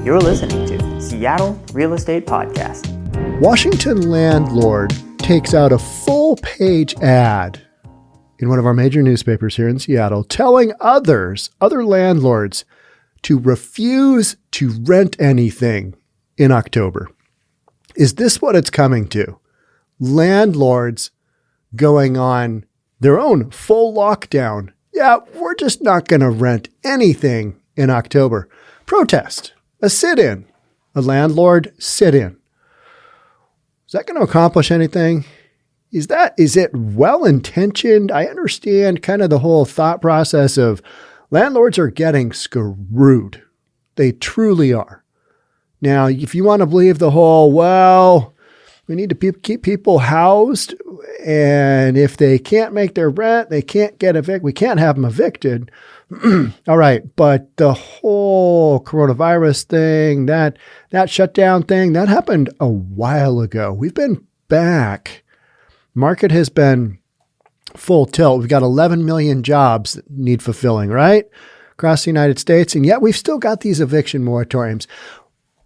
You're listening to Seattle Real Estate Podcast. Washington Landlord takes out a full-page ad in one of our major newspapers here in Seattle, telling other landlords to refuse to rent anything in October. Is this what it's coming to? Landlords going on their own full lockdown. Yeah, we're just not going to rent anything in October. Protest, a sit-in, a landlord sit-in. Is that going to accomplish anything? Is it well-intentioned? I understand kind of the whole thought process of landlords are getting screwed. They truly are. Now, if you want to believe the whole, well, we need to keep people housed, and if they can't make their rent, they can't get evicted. We can't have them evicted. All right, but the whole coronavirus thing, that shutdown thing, that happened a while ago. We've been back. Market has been full tilt. We've got 11 million jobs that need fulfilling, right? Across the United States, and yet we've still got these eviction moratoriums.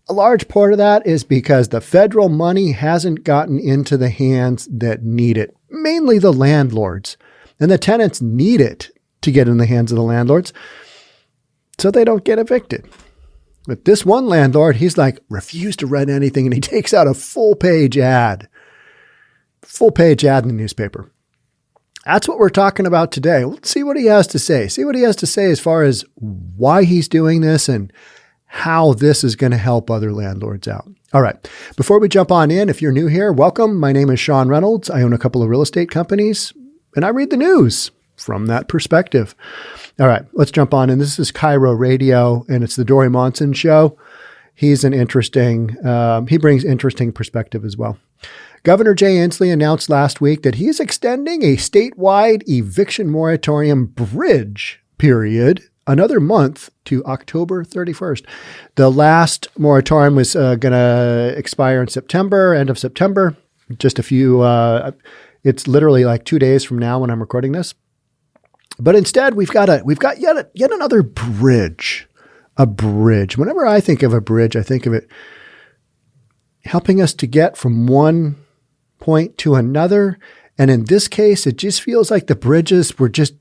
A large part of that is because the federal money hasn't gotten into the hands that need it, mainly the landlords. And the tenants need it to get in the hands of the landlords so they don't get evicted. But this one landlord, he's like, refuse to rent anything, and he takes out a full-page ad. Full-page ad in the newspaper. That's what we're talking about today. Let's see what he has to say. See what he has to say as far as why he's doing this and how this is going to help other landlords out. All right. Before we jump on in, if you're new here, welcome. My name is Sean Reynolds. I own a couple of real estate companies, and I read the news from that perspective. All right. Let's jump on in. This is KIRO Radio, and it's the Dori Monson show. He's an interesting, he brings interesting perspective as well. Governor Jay Inslee announced last week that he is extending a statewide eviction moratorium bridge period another month to October 31st. The last moratorium was going to expire in September, end of September. Just a few, it's literally like 2 days from now when I'm recording this. But instead, we've got yet another bridge, a bridge. Whenever I think of a bridge, I think of it helping us to get from one point to another. And in this case, it just feels like the bridges were just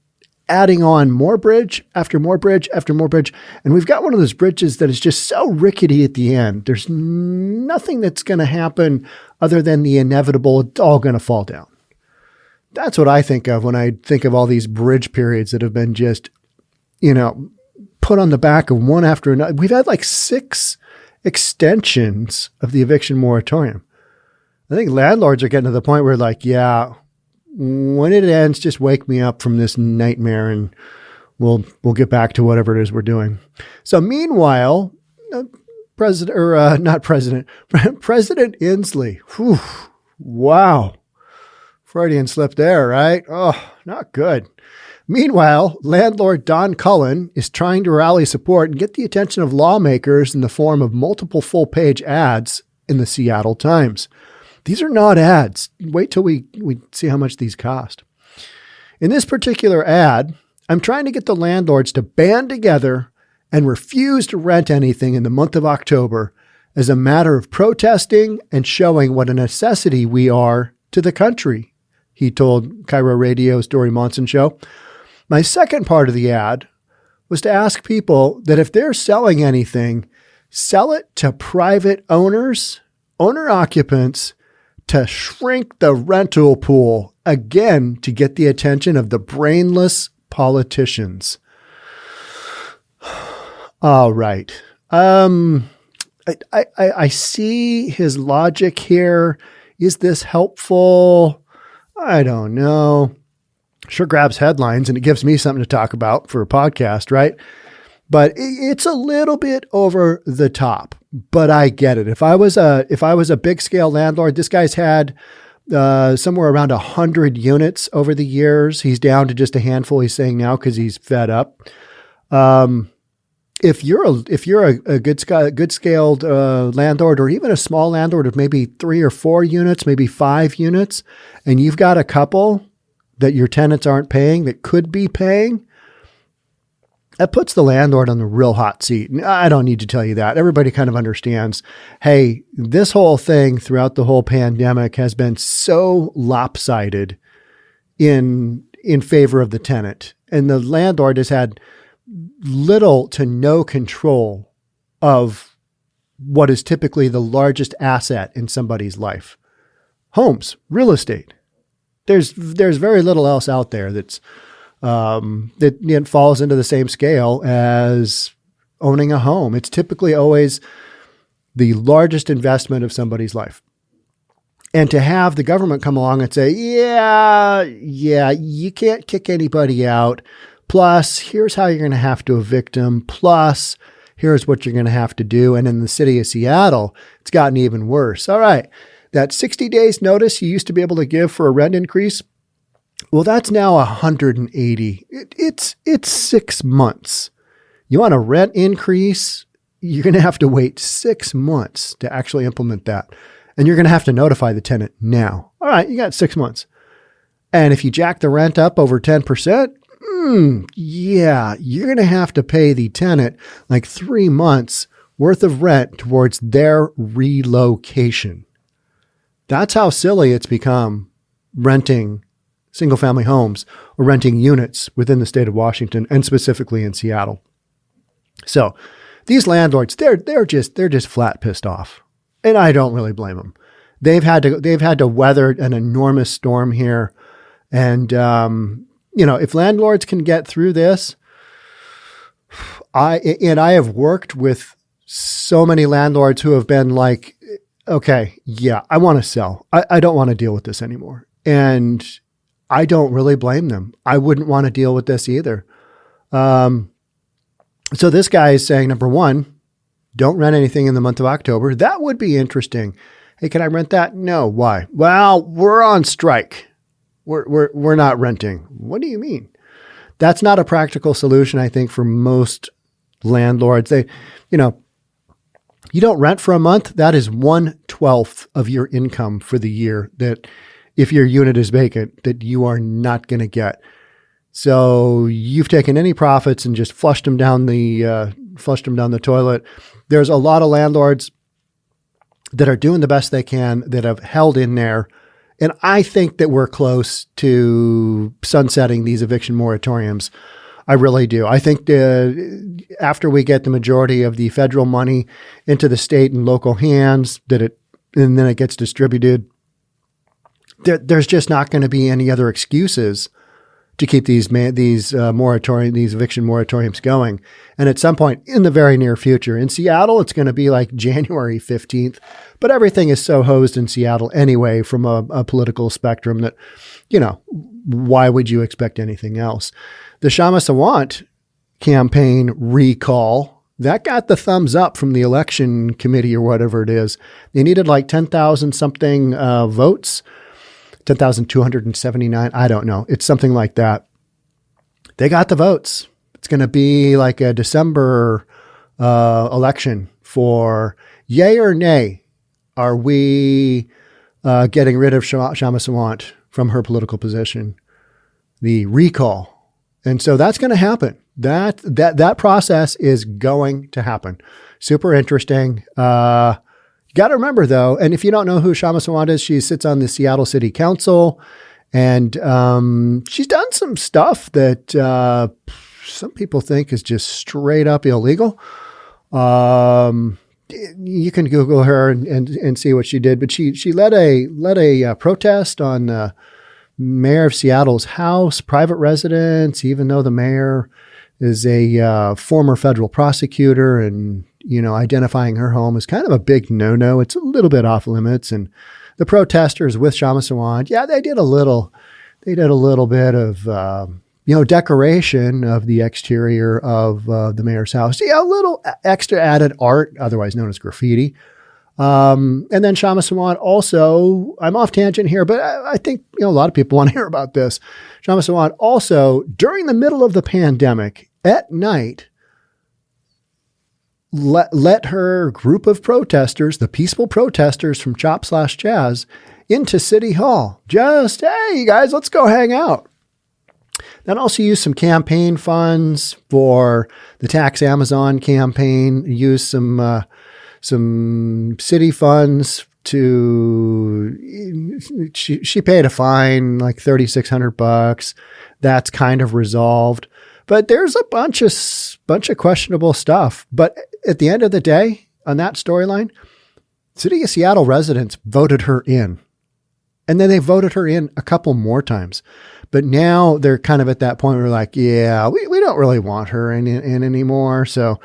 adding on more bridge after more bridge after more bridge. And we've got one of those bridges that is just so rickety at the end. There's nothing that's going to happen other than the inevitable. It's all going to fall down. That's what I think of when I think of all these bridge periods that have been just, put on the back of one after another. We've had like 6 extensions of the eviction moratorium. I think landlords are getting to the point where like, yeah, when it ends, just wake me up from this nightmare and we'll get back to whatever it is we're doing. So meanwhile, President Inslee, whew, wow. Freudian slip there, right? Oh, not good. Meanwhile, landlord Don Cullen is trying to rally support and get the attention of lawmakers in the form of multiple full-page ads in the Seattle Times. These are not ads. Wait till we see how much these cost. In this particular ad, I'm trying to get the landlords to band together and refuse to rent anything in the month of October as a matter of protesting and showing what a necessity we are to the country, he told KIRO Radio's Dori Monson show. My second part of the ad was to ask people that if they're selling anything, sell it to private owners, owner-occupants, to shrink the rental pool, again, to get the attention of the brainless politicians. All right. I see his logic here. Is this helpful? I don't know. Sure grabs headlines and it gives me something to talk about for a podcast, right? But it's a little bit over the top, but I get it. If I was a big scale landlord, this guy's had somewhere around 100 units over the years. He's down to just a handful, he's saying now, because he's fed up. If you're a good scaled landlord, or even a small landlord of maybe 3 or 4 units, maybe 5 units, and you've got a couple that your tenants aren't paying that could be paying, that puts the landlord on the real hot seat. And I don't need to tell you that. Everybody kind of understands, hey, this whole thing throughout the whole pandemic has been so lopsided in favor of the tenant. And the landlord has had little to no control of what is typically the largest asset in somebody's life. Homes, real estate. There's very little else out there that falls into the same scale as owning a home. It's typically always the largest investment of somebody's life. And to have the government come along and say, yeah, you can't kick anybody out. Plus, here's how you're going to have to evict them. Plus, here's what you're going to have to do. And in the city of Seattle, it's gotten even worse. All right, that 60 days notice you used to be able to give for a rent increase, well, that's now 180. It's 6 months. You want a rent increase, you're going to have to wait 6 months to actually implement that. And you're going to have to notify the tenant now. All right, you got 6 months. And if you jack the rent up over 10%, yeah, you're going to have to pay the tenant like 3 months worth of rent towards their relocation. That's how silly it's become renting single-family homes or renting units within the state of Washington and specifically in Seattle. So these landlords, they're just flat pissed off. And I don't really blame them. They've had to weather an enormous storm here. And, if landlords can get through this, I have worked with so many landlords who have been like, okay, yeah, I want to sell. I don't want to deal with this anymore. And I don't really blame them. I wouldn't want to deal with this either. So this guy is saying, number one, don't rent anything in the month of October. That would be interesting. Hey, can I rent that? No. Why? Well, we're on strike. We're not renting. What do you mean? That's not a practical solution, I think, for most landlords. You don't rent for a month. That is 1/12 of your income for the year that if your unit is vacant, that you are not going to get. So you've taken any profits and just flushed them down the toilet. There's a lot of landlords that are doing the best they can, that have held in there. And I think that we're close to sunsetting these eviction moratoriums. I really do. I think after we get the majority of the federal money into the state and local hands, and then it gets distributed, there's just not going to be any other excuses to keep these eviction moratoriums going. And at some point in the very near future, in Seattle, it's going to be like January 15th, but everything is so hosed in Seattle anyway from a political spectrum that, why would you expect anything else? The Shama Sawant campaign recall, that got the thumbs up from the election committee or whatever it is. They needed like 10,000 something votes. 10,279. I don't know. It's something like that. They got the votes. It's going to be like a December election for yay or nay. Are we getting rid of Shama Sawant from her political position? The recall. And so that's going to happen. That process is going to happen. Super interesting. You got to remember, though, and if you don't know who Shama Sawant is, she sits on the Seattle City Council, and she's done some stuff that some people think is just straight up illegal. You can Google her and see what she did, but she led a protest on the mayor of Seattle's house, private residence, even though the mayor is a former federal prosecutor, and identifying her home is kind of a big no-no. It's a little bit off limits. And the protesters with Shama Sawant, they did a little bit of, decoration of the exterior of the mayor's house. A little extra added art, otherwise known as graffiti. And then Shama Sawant also, I'm off tangent here, but I think, a lot of people want to hear about this. Shama Sawant also, during the middle of the pandemic at night, let her group of protesters, the peaceful protesters from Chop/Chaz, into City Hall. Just, hey, you guys, let's go hang out. Then also use some campaign funds for the Tax Amazon campaign. Use some city funds to. She paid a fine like $3,600. That's kind of resolved, but there's a bunch of questionable stuff. But at the end of the day, on that storyline, City of Seattle residents voted her in. And then they voted her in a couple more times. But now they're kind of at that point where we're like, yeah, we don't really want her in anymore. So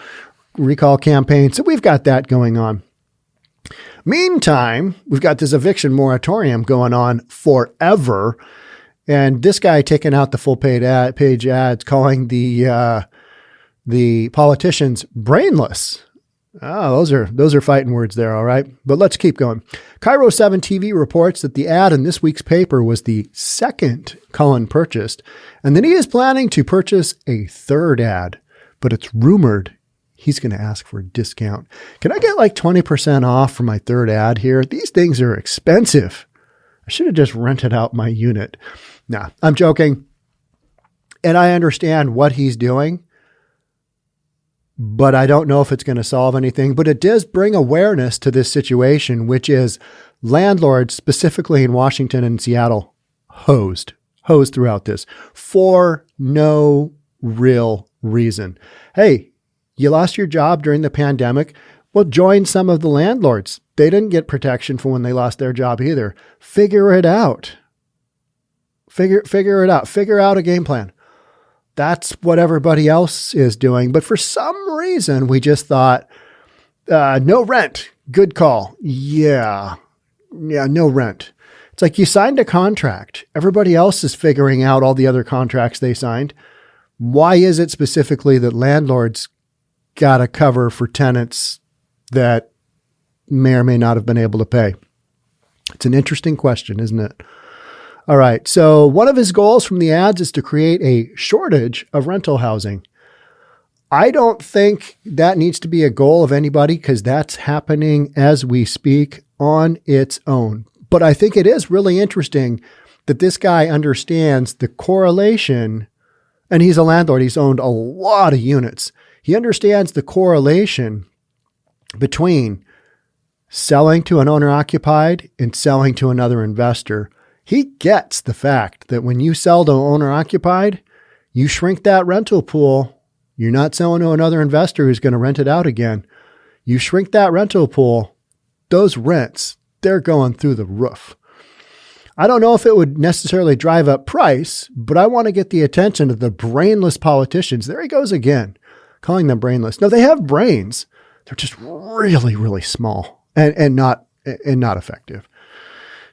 recall campaign. So we've got that going on. Meantime, we've got this eviction moratorium going on forever. And this guy taking out the full page ads, calling the politicians brainless. Oh, those are fighting words there, all right? But let's keep going. KIRO 7 TV reports that the ad in this week's paper was the second Cullen purchased, and that he is planning to purchase a third ad. But it's rumored he's going to ask for a discount. Can I get like 20% off for my third ad here? These things are expensive. I should have just rented out my unit. Nah, I'm joking. And I understand what he's doing, but I don't know if it's going to solve anything. But it does bring awareness to this situation, which is landlords, specifically in Washington and Seattle, hosed throughout this for no real reason. Hey, you lost your job during the pandemic. Well, join some of the landlords. They didn't get protection for when they lost their job either. Figure it out. Figure it out. Figure out a game plan. That's what everybody else is doing. But for some reason, we just thought, no rent. Good call. Yeah, no rent. It's like you signed a contract. Everybody else is figuring out all the other contracts they signed. Why is it specifically that landlords got to cover for tenants that may or may not have been able to pay? It's an interesting question, isn't it? All right. So one of his goals from the ads is to create a shortage of rental housing. I don't think that needs to be a goal of anybody because that's happening as we speak on its own. But I think it is really interesting that this guy understands the correlation, and he's a landlord. He's owned a lot of units. He understands the correlation between selling to an owner-occupied and selling to another investor. He gets the fact that when you sell to owner-occupied, you shrink that rental pool. You're not selling to another investor who's going to rent it out again. You shrink that rental pool, those rents, they're going through the roof. I don't know if it would necessarily drive up price, but I want to get the attention of the brainless politicians. There he goes again, calling them brainless. No, they have brains. They're just really, really small and not effective.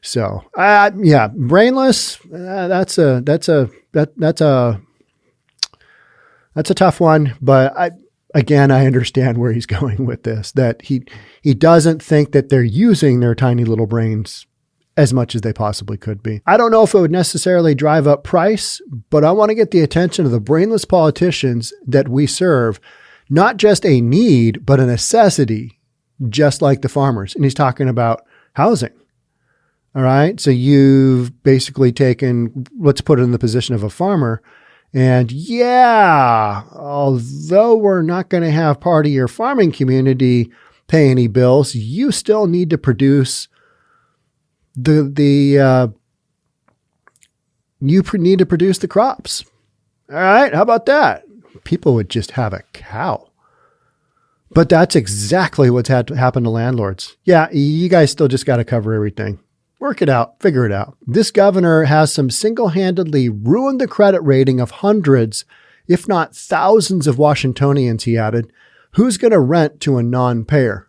So, yeah, brainless. That's a tough one. But I understand where he's going with this. That he doesn't think that they're using their tiny little brains as much as they possibly could be. I don't know if it would necessarily drive up price, but I want to get the attention of the brainless politicians that we serve. Not just a need, but a necessity, just like the farmers. And he's talking about housing. All right. So you've basically taken, let's put it in the position of a farmer. And yeah, although we're not going to have part of your farming community pay any bills, you still need to produce you need to produce the crops. All right. How about that? People would just have a cow. But that's exactly what's had to happen to landlords. Yeah, you guys still just got to cover everything. Work it out. Figure it out. This governor has some single-handedly ruined the credit rating of hundreds, if not thousands of Washingtonians, he added. Who's going to rent to a non-payer?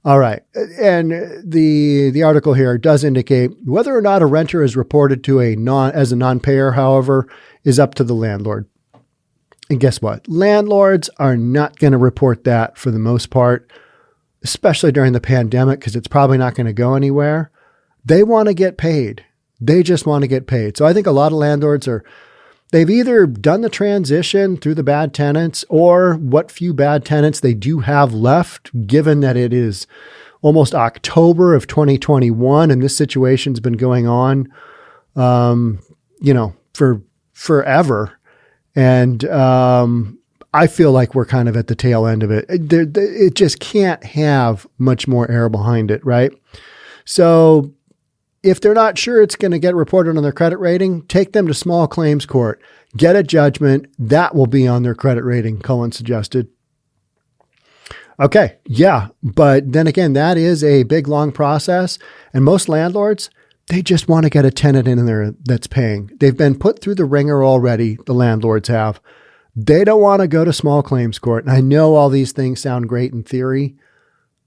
All right. And the article here does indicate whether or not a renter is reported to as a non-payer, however, is up to the landlord. And guess what? Landlords are not going to report that for the most part, especially during the pandemic, because it's probably not going to go anywhere. They want to get paid. They just want to get paid. So I think a lot of landlords they've either done the transition through the bad tenants or what few bad tenants they do have left, given that it is almost October of 2021 and this situation's been going on, for forever. And I feel like we're kind of at the tail end of it. It just can't have much more air behind it, right? So if they're not sure it's going to get reported on their credit rating, take them to small claims court, get a judgment. That will be on their credit rating, Cullen suggested. Okay, yeah, but then again, that is a big, long process. And most landlords, they just want to get a tenant in there that's paying. They've been put through the ringer already, the landlords have. They don't want to go to small claims court. And I know all these things sound great in theory,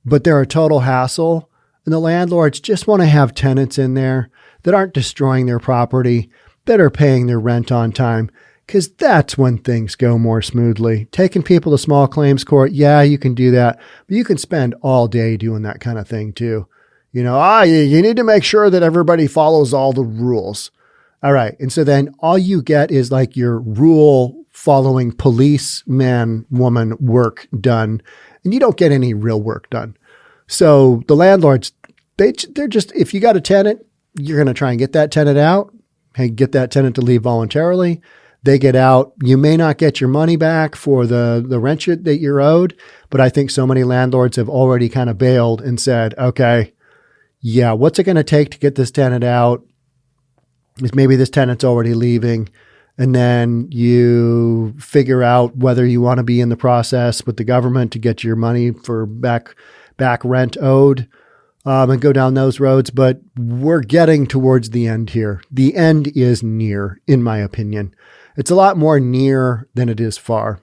but they're a total hassle. And the landlords just want to have tenants in there that aren't destroying their property, that are paying their rent on time, because that's when things go more smoothly. Taking people to small claims court, yeah, you can do that, but you can spend all day doing that kind of thing too. You need to make sure that everybody follows all the rules. All right. And so then all you get is like your rule following policeman, woman work done, and you don't get any real work done. So the landlords, they're just, if you got a tenant, you're going to try and get that tenant out. Hey, get that tenant to leave voluntarily. They get out. You may not get your money back for the rent that you're owed, but I think so many landlords have already kind of bailed and said, okay, yeah, what's it going to take to get this tenant out? Maybe this tenant's already leaving. And then you figure out whether you want to be in the process with the government to get your money for back rent owed, and go down those roads. But we're getting towards the end here. The end is near, in my opinion. It's a lot more near than it is far.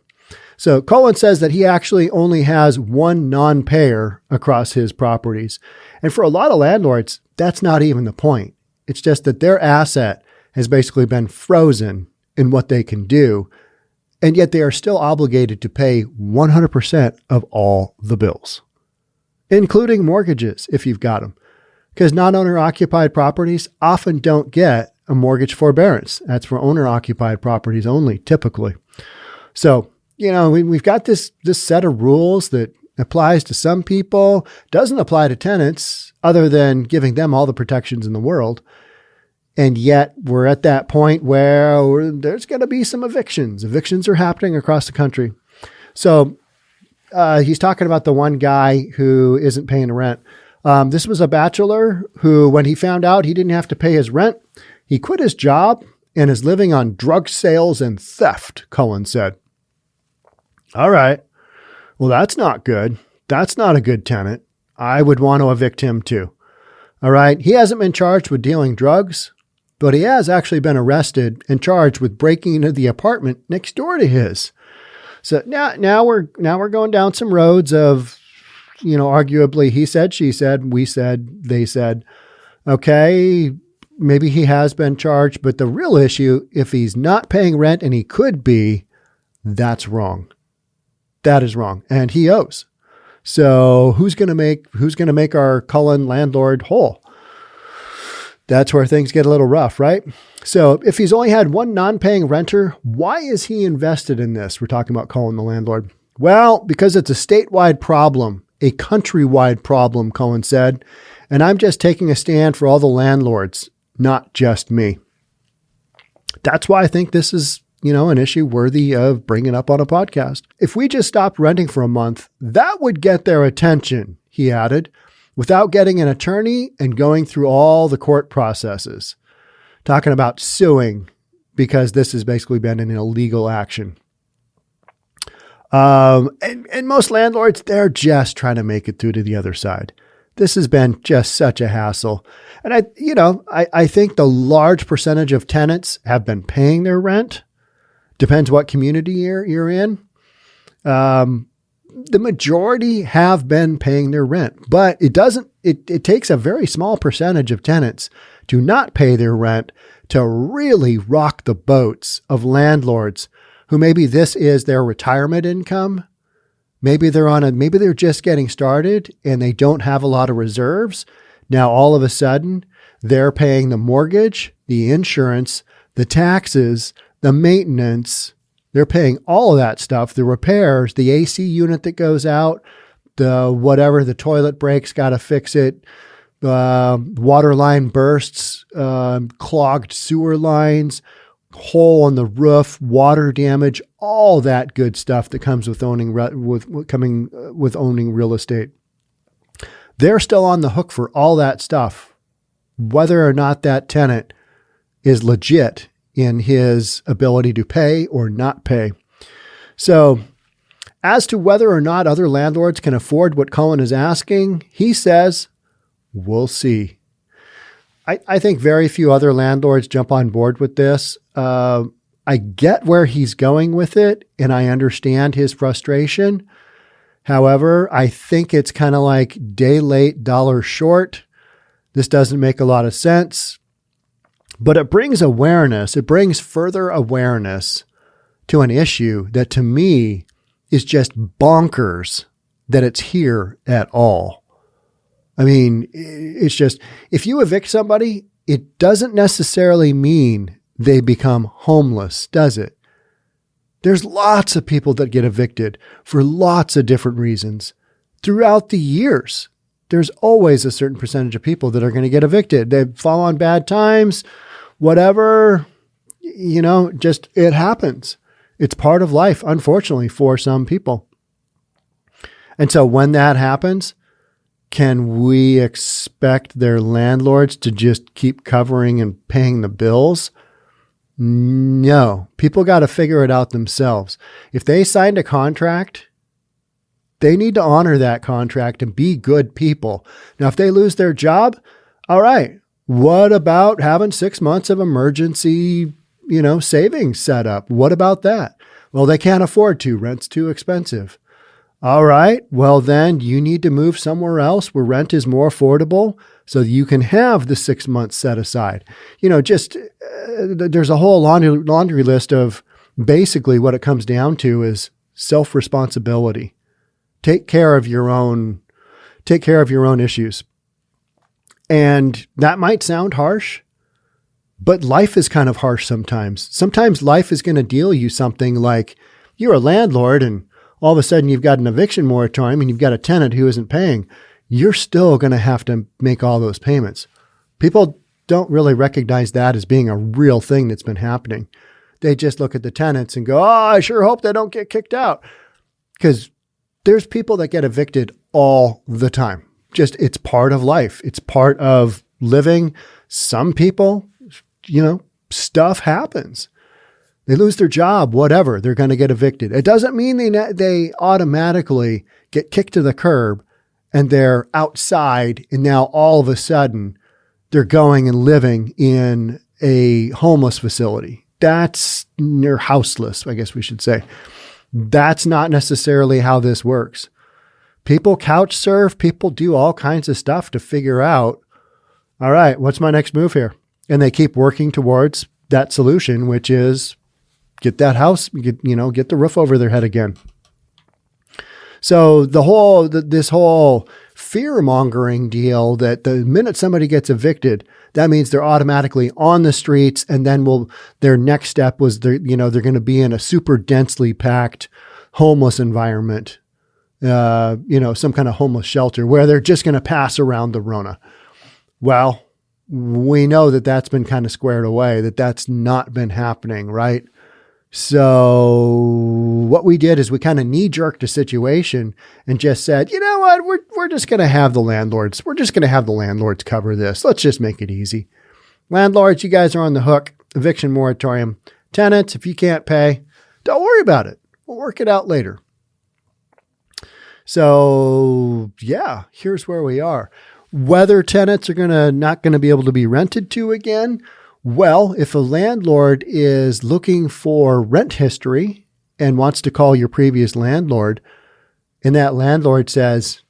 So Cullen says that he actually only has one non-payer across his properties. And for a lot of landlords, that's not even the point. It's just that their asset has basically been frozen in what they can do. And yet they are still obligated to pay 100% of all the bills, including mortgages, if you've got them. Because non-owner occupied properties often don't get a mortgage forbearance. That's for owner occupied properties only, typically. So, we've got this set of rules that applies to some people, doesn't apply to tenants, other than giving them all the protections in the world. And yet we're at that point where there's going to be some evictions. Evictions are happening across the country. So he's talking about the one guy who isn't paying the rent. This was a bachelor who, when he found out he didn't have to pay his rent, he quit his job and is living on drug sales and theft, Cullen said. All right. Well, that's not good. That's not a good tenant. I would want to evict him too. All right. He hasn't been charged with dealing drugs, but he has actually been arrested and charged with breaking into the apartment next door to his. So now we're going down some roads of, arguably he said, she said, we said, they said. Okay, maybe he has been charged, but the real issue, if he's not paying rent and he could be, that's wrong. That is wrong, and he owes. So who's going to make our Cullen landlord whole? That's where things get a little rough, right? So if he's only had one non-paying renter, why is he invested in this? We're talking about Cullen the landlord. Well, because it's a statewide problem, a countrywide problem, Cullen said. And I'm just taking a stand for all the landlords, not just me. That's why I think this is, an issue worthy of bringing up on a podcast. If we just stopped renting for a month, that would get their attention, he added, without getting an attorney and going through all the court processes. Talking about suing, because this has basically been an illegal action. And most landlords, they're just trying to make it through to the other side. This has been just such a hassle. And I think the large percentage of tenants have been paying their rent. Depends what community you're in. The majority have been paying their rent, but it takes a very small percentage of tenants to not pay their rent to really rock the boats of landlords who maybe this is their retirement income. Maybe they're just getting started and they don't have a lot of reserves. Now, all of a sudden they're paying the mortgage, the insurance, the taxes, the maintenance. They're paying all of that stuff, the repairs, the AC unit that goes out, the toilet breaks, got to fix it. Water line bursts, clogged sewer lines, hole on the roof, water damage, all that good stuff that comes with owning real estate. They're still on the hook for all that stuff, whether or not that tenant is legit in his ability to pay or not pay. So as to whether or not other landlords can afford what Cullen is asking, he says, we'll see. I think very few other landlords jump on board with this. I get where he's going with it, and I understand his frustration. However, I think it's kind of like day late, dollar short. This doesn't make a lot of sense, but it brings awareness. It brings further awareness to an issue that to me is just bonkers that it's here at all. I mean, it's just, if you evict somebody, it doesn't necessarily mean they become homeless, does it? There's lots of people that get evicted for lots of different reasons. Throughout the years, there's always a certain percentage of people that are going to get evicted. They fall on bad times, whatever, just it happens. It's part of life, unfortunately, for some people. And so when that happens, can we expect their landlords to just keep covering and paying the bills? No. People got to figure it out themselves. If they signed a contract, they need to honor that contract and be good people. Now, if they lose their job, all right. What about having 6 months of emergency, savings set up? What about that? Well, they can't afford to. Rent's too expensive. All right. Well, then you need to move somewhere else where rent is more affordable so you can have the 6 months set aside. There's a whole laundry list of basically what it comes down to is self-responsibility. Take care of your own issues. And that might sound harsh, but life is kind of harsh sometimes. Sometimes life is going to deal you something like you're a landlord and all of a sudden you've got an eviction moratorium and you've got a tenant who isn't paying. You're still going to have to make all those payments. People don't really recognize that as being a real thing that's been happening. They just look at the tenants and go, I sure hope they don't get kicked out. Because there's people that get evicted all the time. Just, it's part of life. It's part of living. Some people, stuff happens. They lose their job, whatever, they're going to get evicted. It doesn't mean they automatically get kicked to the curb and they're outside and now all of a sudden they're going and living in a homeless facility. They're houseless, I guess we should say. That's not necessarily how this works. People couch surf, people do all kinds of stuff to figure out, all right, what's my next move here? And they keep working towards that solution, which is get that house, get the roof over their head again. So this whole fear-mongering deal that the minute somebody gets evicted, that means they're automatically on the streets, and then their next step was they're going to be in a super densely packed homeless environment, some kind of homeless shelter where they're just going to pass around the Rona. Well, we know that that's been kind of squared away, that's not been happening, right? So what we did is we kind of knee-jerked a situation and just said, you know what, we're just going to have the landlords. We're just going to have the landlords cover this. Let's just make it easy. Landlords, you guys are on the hook. Eviction moratorium. Tenants, if you can't pay, don't worry about it. We'll work it out later. So yeah, here's where we are. Whether tenants are not going to be able to be rented to again. Well, if a landlord is looking for rent history and wants to call your previous landlord, and that landlord says,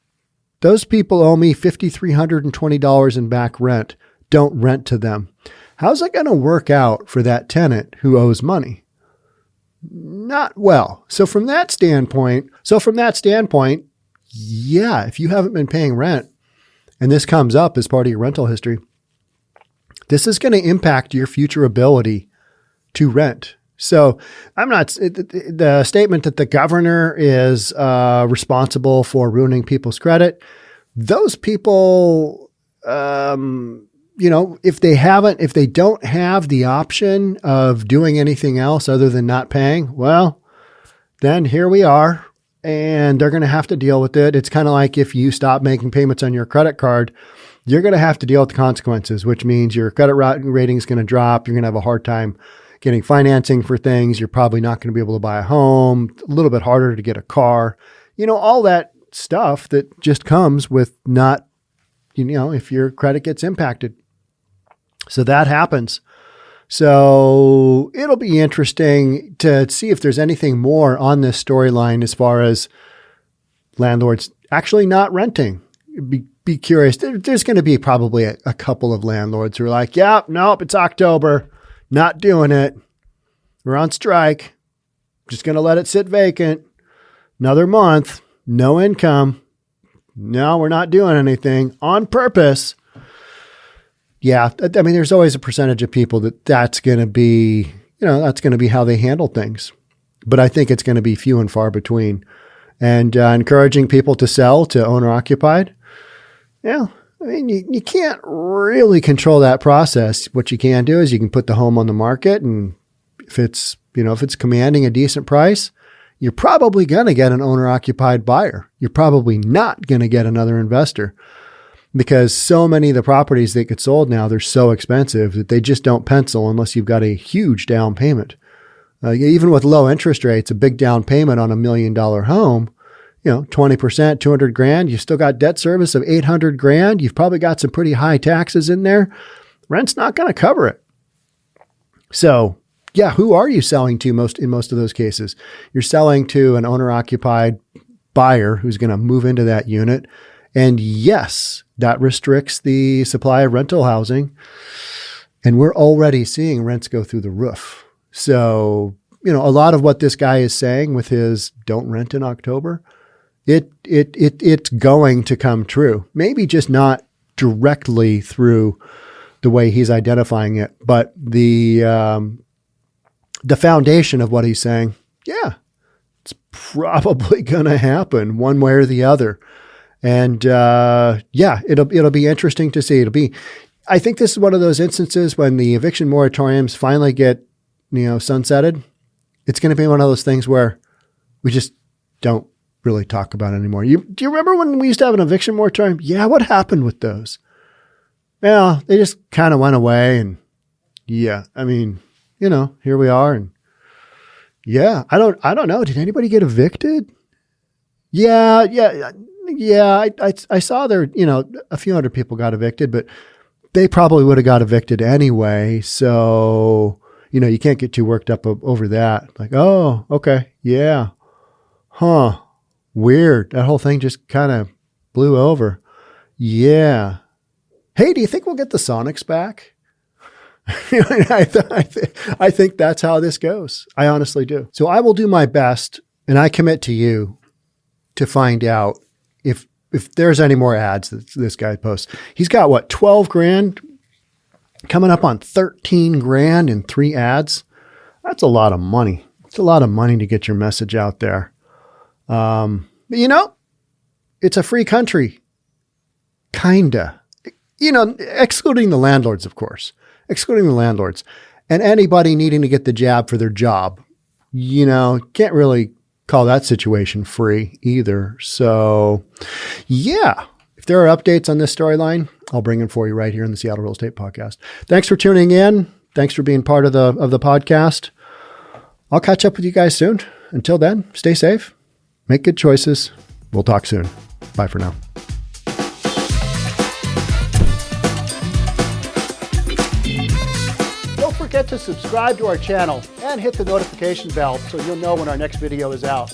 those people owe me $5,320 in back rent, don't rent to them. How's it going to work out for that tenant who owes money? Not well. So from that standpoint, yeah, if you haven't been paying rent and this comes up as part of your rental history, this is going to impact your future ability to rent. So the statement that the governor is responsible for ruining people's credit, those people, if they don't have the option of doing anything else other than not paying, well, then here we are, and they're going to have to deal with it. It's kind of like if you stop making payments on your credit card, you're going to have to deal with the consequences, which means your credit rating is going to drop. You're going to have a hard time getting financing for things. You're probably not going to be able to buy a home, a little bit harder to get a car, all that stuff that just comes with not, if your credit gets impacted. So that happens. So it'll be interesting to see if there's anything more on this storyline as far as landlords actually not renting. Be curious. There's going to be probably a couple of landlords who are like, yeah, nope, it's October. Not doing it. We're on strike. Just going to let it sit vacant. Another month. No income. No, we're not doing anything on purpose. Yeah. I mean, there's always a percentage of people that's going to be, that's going to be how they handle things. But I think it's going to be few and far between. And encouraging people to sell to owner occupied. Yeah. I mean, you can't really control that process. What you can do is you can put the home on the market, and if it's commanding a decent price, you're probably going to get an owner occupied buyer. You're probably not going to get another investor, because so many of the properties that get sold now, they're so expensive that they just don't pencil unless you've got a huge down payment. Even with low interest rates, a big down payment on $1 million home, 20%, $200,000, you've still got debt service of $800,000. You've probably got some pretty high taxes in there. Rent's not going to cover it. So yeah, who are you selling to in most of those cases? You're selling to an owner occupied buyer who's going to move into that unit. And yes, that restricts the supply of rental housing. And we're already seeing rents go through the roof. So, a lot of what this guy is saying with his don't rent in October, it's going to come true. Maybe just not directly through the way he's identifying it, but the foundation of what he's saying, yeah, it's probably going to happen one way or the other. And it'll be interesting to see. I think this is one of those instances when the eviction moratoriums finally get, sunsetted. It's going to be one of those things where we just don't really talk about it anymore. Do you remember when we used to have an eviction moratorium? Yeah, what happened with those? Well, they just kind of went away, and yeah, I mean, here we are, and yeah, I don't know. Did anybody get evicted? Yeah. I saw there, a few hundred people got evicted, but they probably would have got evicted anyway. So, you can't get too worked up over that. Like, oh, okay. Yeah. Huh. Weird. That whole thing just kind of blew over. Yeah. Hey, do you think we'll get the Sonics back? I think that's how this goes. I honestly do. So I will do my best, and I commit to you to find out if there's any more ads that this guy posts. He's got what, $12,000 coming up on $13,000 in 3 ads. That's a lot of money. It's a lot of money to get your message out there. But it's a free country. Kinda. Excluding the landlords, of course. Excluding the landlords. And anybody needing to get the jab for their job. Can't really call that situation free either. So, yeah. If there are updates on this storyline, I'll bring them for you right here in the Seattle Real Estate Podcast. Thanks for tuning in. Thanks for being part of the podcast. I'll catch up with you guys soon. Until then, stay safe. Make good choices. We'll talk soon. Bye for now. Don't forget to subscribe to our channel and hit the notification bell so you'll know when our next video is out.